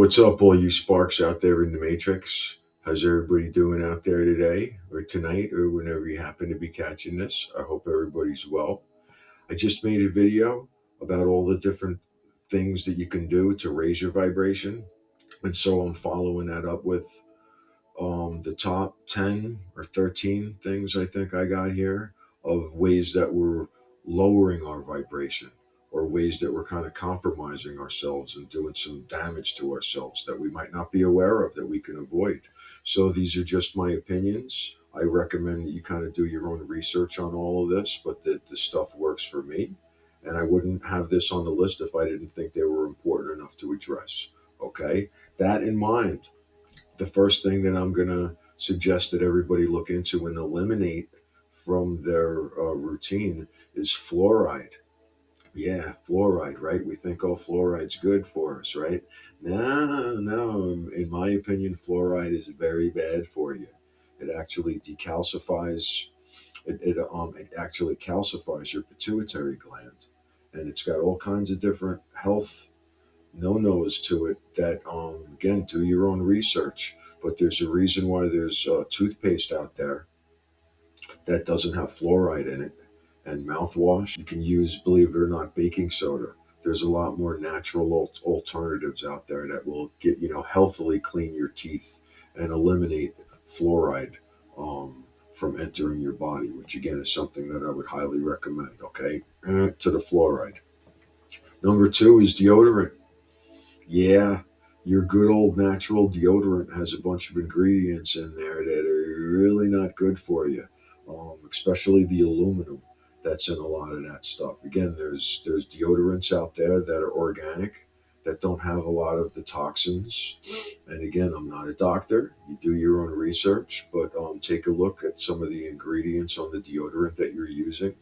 What's up, all you sparks out there in the Matrix? How's everybody doing out there today, or tonight, or whenever you happen to be catching this? I hope everybody's well. I just made a video about all the different things that you can do to raise your vibration, and so I'm following that up with the top 10 or 13 things I think I got here of ways that we're lowering our vibration, or ways that we're kind of compromising ourselves and doing some damage to ourselves that we might not be aware of, that we can avoid. So these are just my opinions. I recommend that you kind of do your own research on all of this, but that the stuff works for me. And I wouldn't have this on the list if I didn't think they were important enough to address. Okay? That in mind, the first thing that I'm going to suggest that everybody look into and eliminate from their routine is fluoride. Yeah, fluoride, right? We think, oh, fluoride's good for us, right? No, no. In my opinion, fluoride is very bad for you. It actually decalcifies. It actually calcifies your pituitary gland, and it's got all kinds of different health no-nos to it that again, do your own research. But there's a reason why there's toothpaste out there that doesn't have fluoride in it, and mouthwash. You can use, believe it or not, baking soda. There's a lot more natural alternatives out there that will get, healthily clean your teeth and eliminate fluoride from entering your body, which again is something that I would highly recommend. Okay, to the fluoride. Number two is deodorant. Yeah, your good old natural deodorant has a bunch of ingredients in there that are really not good for you, especially the aluminum that's in a lot of that stuff. Again, there's deodorants out there that are organic, that don't have a lot of the toxins. And again, I'm not a doctor. You do your own research, but take a look at some of the ingredients on the deodorant that you're using,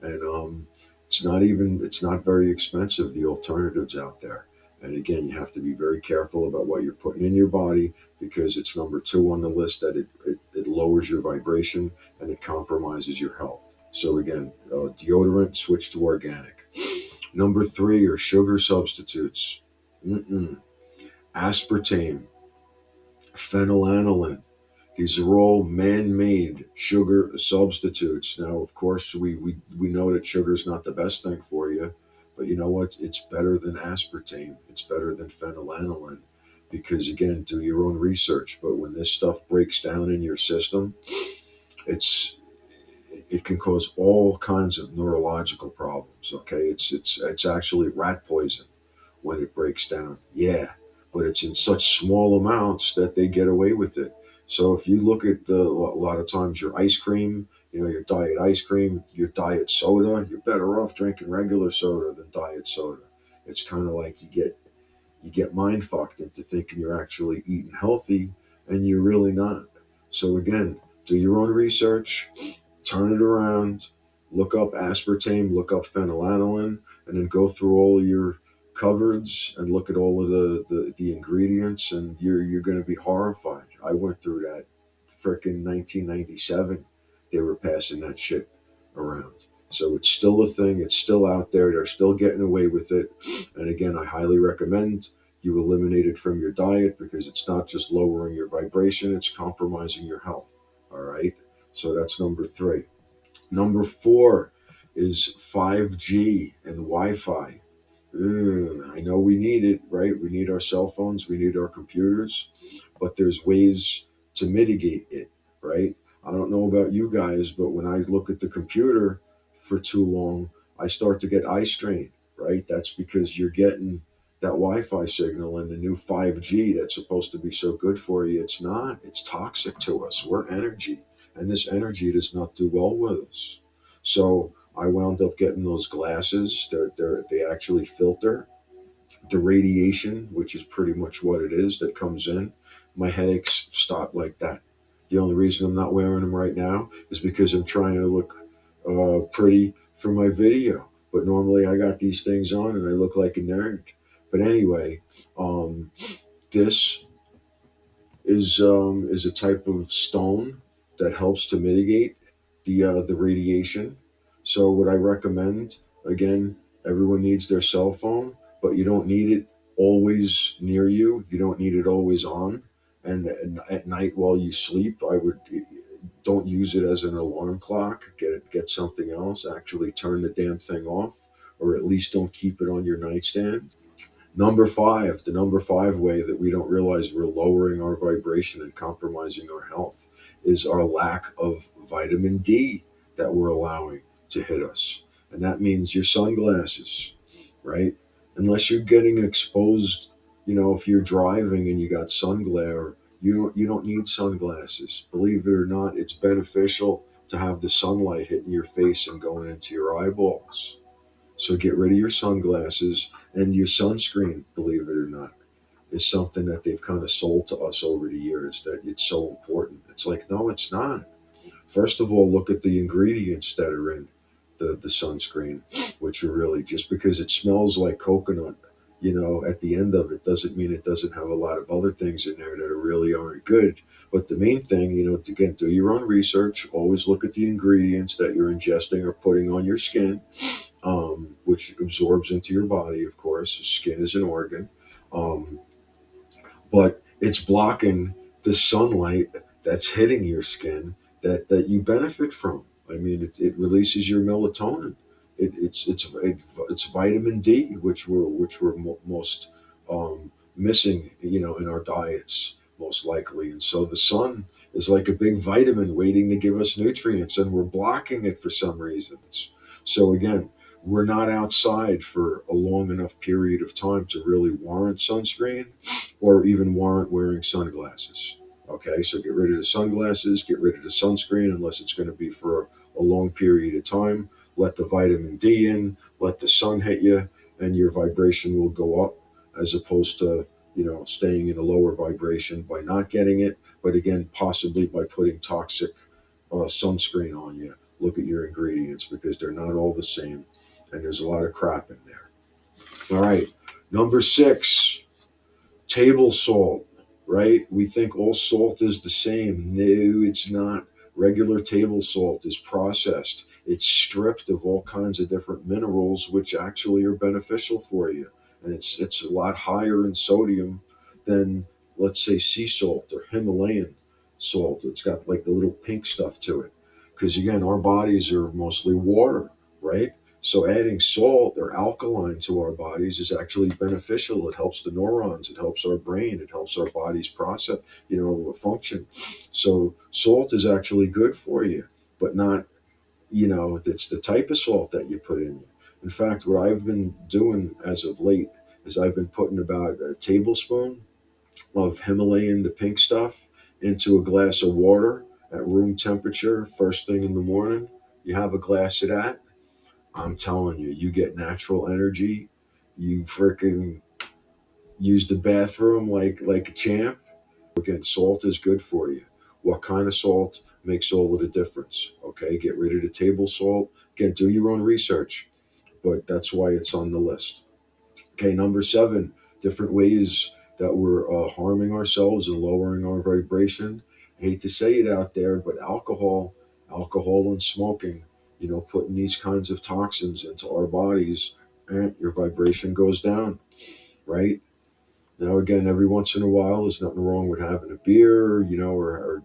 and it's not very expensive, the alternatives out there. And again, you have to be very careful about what you're putting in your body, because it's number two on the list that it lowers your vibration and it compromises your health. So again, deodorant, switch to organic. Number three are sugar substitutes. Mm-mm. Aspartame, phenylalanine. These are all man-made sugar substitutes. Now, of course, we know that sugar is not the best thing for you, but you know what? It's better than aspartame. It's better than phenylalanine, because again, do your own research. But when this stuff breaks down in your system, it's it can cause all kinds of neurological problems. Okay, it's actually rat poison when it breaks down. Yeah, but it's in such small amounts that they get away with it. So if you look at a lot of times your ice cream, your diet ice cream, your diet soda, you're better off drinking regular soda than diet soda. It's kind of like you get mind fucked into thinking you're actually eating healthy, and you're really not. So again, do your own research, turn it around, look up aspartame, look up phenylalanine, and then go through all of your cupboards and look at all of the ingredients, and you're going to be horrified. I went through that freaking 1997. They were passing that shit around. So it's still a thing. It's still out there. They're still getting away with it. And again, I highly recommend you eliminate it from your diet, because it's not just lowering your vibration, it's compromising your health. All right. So that's number three. Number four is 5G and Wi-Fi. I know we need it, right? We need our cell phones, we need our computers, but there's ways to mitigate it, right? I don't know about you guys, but when I look at the computer for too long, I start to get eye strain, right? That's because you're getting that Wi-Fi signal and the new 5G that's supposed to be so good for you. It's not. It's toxic to us. We're energy, and this energy does not do well with us. So I wound up getting those glasses. They actually filter the radiation, which is pretty much what it is that comes in. My headaches stop like that. The only reason I'm not wearing them right now is because I'm trying to look pretty for my video. But normally I got these things on and I look like a nerd. But anyway, this is a type of stone that helps to mitigate the radiation. So what I recommend, again, everyone needs their cell phone, but you don't need it always near you. You don't need it always on. And at night while you sleep, I would don't use it as an alarm clock. Get something else. Actually, turn the damn thing off, or at least don't keep it on your nightstand. Number five, the number five way that we don't realize we're lowering our vibration and compromising our health is our lack of vitamin D that we're allowing to hit us. And that means your sunglasses, right? Unless you're getting exposed, if you're driving and you got sun glare, you don't need sunglasses. Believe it or not, it's beneficial to have the sunlight hitting your face and going into your eyeballs. So get rid of your sunglasses, and your sunscreen, believe it or not, is something that they've kind of sold to us over the years that it's so important. It's like, no, it's not. First of all, look at the ingredients that are in the sunscreen, which are really just because it smells like coconut, at the end of it doesn't mean it doesn't have a lot of other things in there that are really aren't good. But the main thing, again, do your own research. Always look at the ingredients that you're ingesting or putting on your skin, which absorbs into your body, of course. The skin is an organ. Um, but it's blocking the sunlight that's hitting your skin that you benefit from. I mean, it releases your melatonin. It's vitamin D, which we're most missing, in our diets most likely. And so the sun is like a big vitamin waiting to give us nutrients, and we're blocking it for some reasons. So again, we're not outside for a long enough period of time to really warrant sunscreen or even warrant wearing sunglasses. Okay, so get rid of the sunglasses, get rid of the sunscreen unless it's going to be for a long period of time. Let the vitamin D in, let the sun hit you, and your vibration will go up as opposed to, staying in a lower vibration by not getting it. But again, possibly by putting toxic sunscreen on you. Look at your ingredients because they're not all the same, and there's a lot of crap in there. All right, number six, table salt, right? We think all salt is the same. No, it's not. Regular table salt is processed. It's stripped of all kinds of different minerals, which actually are beneficial for you. And it's a lot higher in sodium than, let's say, sea salt or Himalayan salt. It's got like the little pink stuff to it. Because again, our bodies are mostly water, right? So adding salt or alkaline to our bodies is actually beneficial. It helps the neurons, it helps our brain, it helps our body's process, function. So salt is actually good for you, but not, it's the type of salt that you put in you. In fact, what I've been doing as of late is I've been putting about a tablespoon of Himalayan, the pink stuff, into a glass of water at room temperature first thing in the morning. You have a glass of that, I'm telling you, you get natural energy. You freaking use the bathroom like a champ. Again, salt is good for you. What kind of salt makes all of the difference? Okay, get rid of the table salt. Again, do your own research, but that's why it's on the list. Okay, number seven, different ways that we're harming ourselves and lowering our vibration. I hate to say it out there, but alcohol and smoking, putting these kinds of toxins into our bodies, and your vibration goes down, right? Now, again, every once in a while, there's nothing wrong with having a beer, or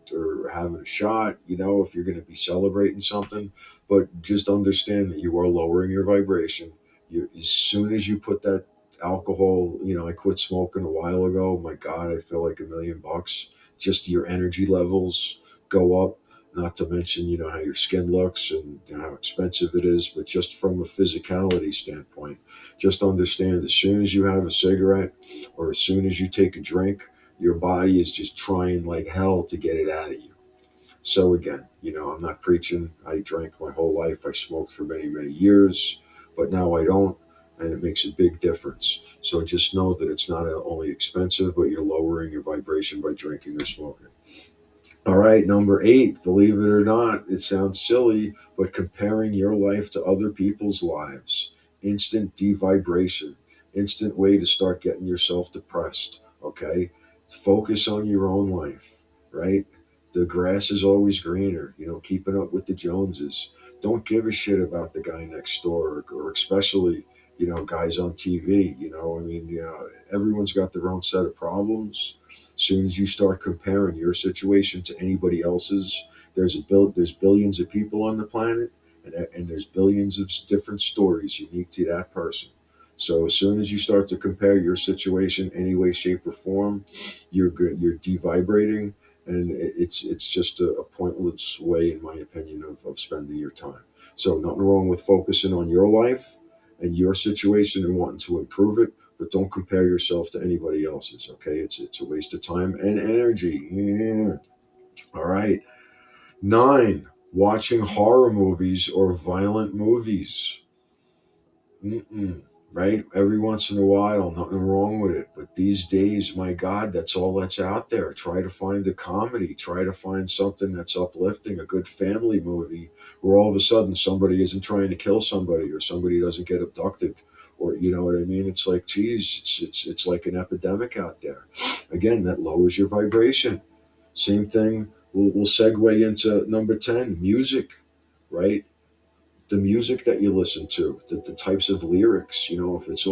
having a shot, if you're going to be celebrating something. But just understand that you are lowering your vibration. As soon as you put that alcohol, I quit smoking a while ago. My God, I feel like $1,000,000. Just your energy levels go up. Not to mention, how your skin looks and how expensive it is, but just from a physicality standpoint, just understand as soon as you have a cigarette or as soon as you take a drink, your body is just trying like hell to get it out of you. So again, I'm not preaching. I drank my whole life. I smoked for many, many years, but now I don't, and it makes a big difference. So just know that it's not only expensive, but you're lowering your vibration by drinking or smoking. All right, number eight, believe it or not, it sounds silly, but comparing your life to other people's lives. Instant devibration, instant way to start getting yourself depressed. Okay, focus on your own life, right? The grass is always greener, keeping up with the Joneses. Don't give a shit about the guy next door, or especially, guys on TV. I mean, everyone's got their own set of problems. As soon as you start comparing your situation to anybody else's, there's billions of people on the planet, and there's billions of different stories unique to that person. So as soon as you start to compare your situation any way, shape, or form, you're good. You're devibrating, and it's just a pointless way, in my opinion, of spending your time. So nothing wrong with focusing on your life and your situation and wanting to improve it, but don't compare yourself to anybody else's. Okay, it's a waste of time and energy. Yeah. All right. 9, watching horror movies or violent movies. Mm-mm, right? Every once in a while, nothing wrong with it. But these days, my God, that's all that's out there. Try to find a comedy. Try to find something that's uplifting, a good family movie where all of a sudden somebody isn't trying to kill somebody or somebody doesn't get abducted. Or you know what I mean? It's like, geez, it's like an epidemic out there. Again, that lowers your vibration. Same thing. We'll segue into number 10, music, right? The music that you listen to, the types of lyrics, if it's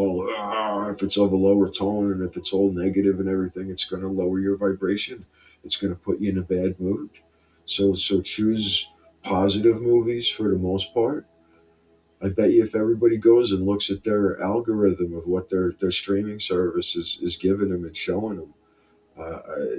of a lower tone and if it's all negative and everything, it's going to lower your vibration. It's going to put you in a bad mood. So choose positive movies for the most part. I bet you if everybody goes and looks at their algorithm of what their streaming service is giving them and showing them,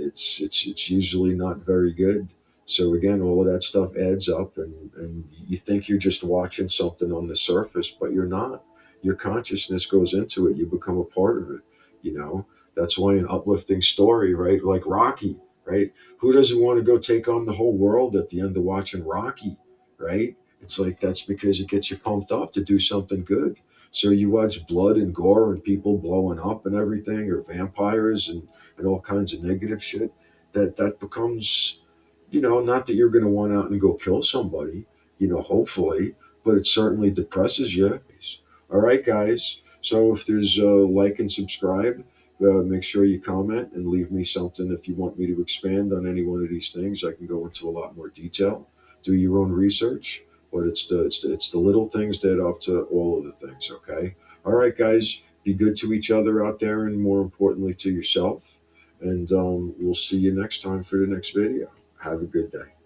it's usually not very good. So again, all of that stuff adds up, and you think you're just watching something on the surface, but you're not. Your consciousness goes into it. You become a part of it. You know that's why an uplifting story, right? Like Rocky, right? Who doesn't want to go take on the whole world at the end of watching Rocky, right? It's like that's because it gets you pumped up to do something good. So you watch blood and gore and people blowing up and everything, or vampires and all kinds of negative shit, that becomes, not that you're going to want out and go kill somebody, hopefully, but it certainly depresses you. All right, guys. So if there's like and subscribe, make sure you comment and leave me something if you want me to expand on any one of these things. I can go into a lot more detail. Do your own research, but it's the little things that add up to all of the things. Okay. All right, guys. Be good to each other out there, and more importantly, to yourself. And we'll see you next time for the next video. Have a good day.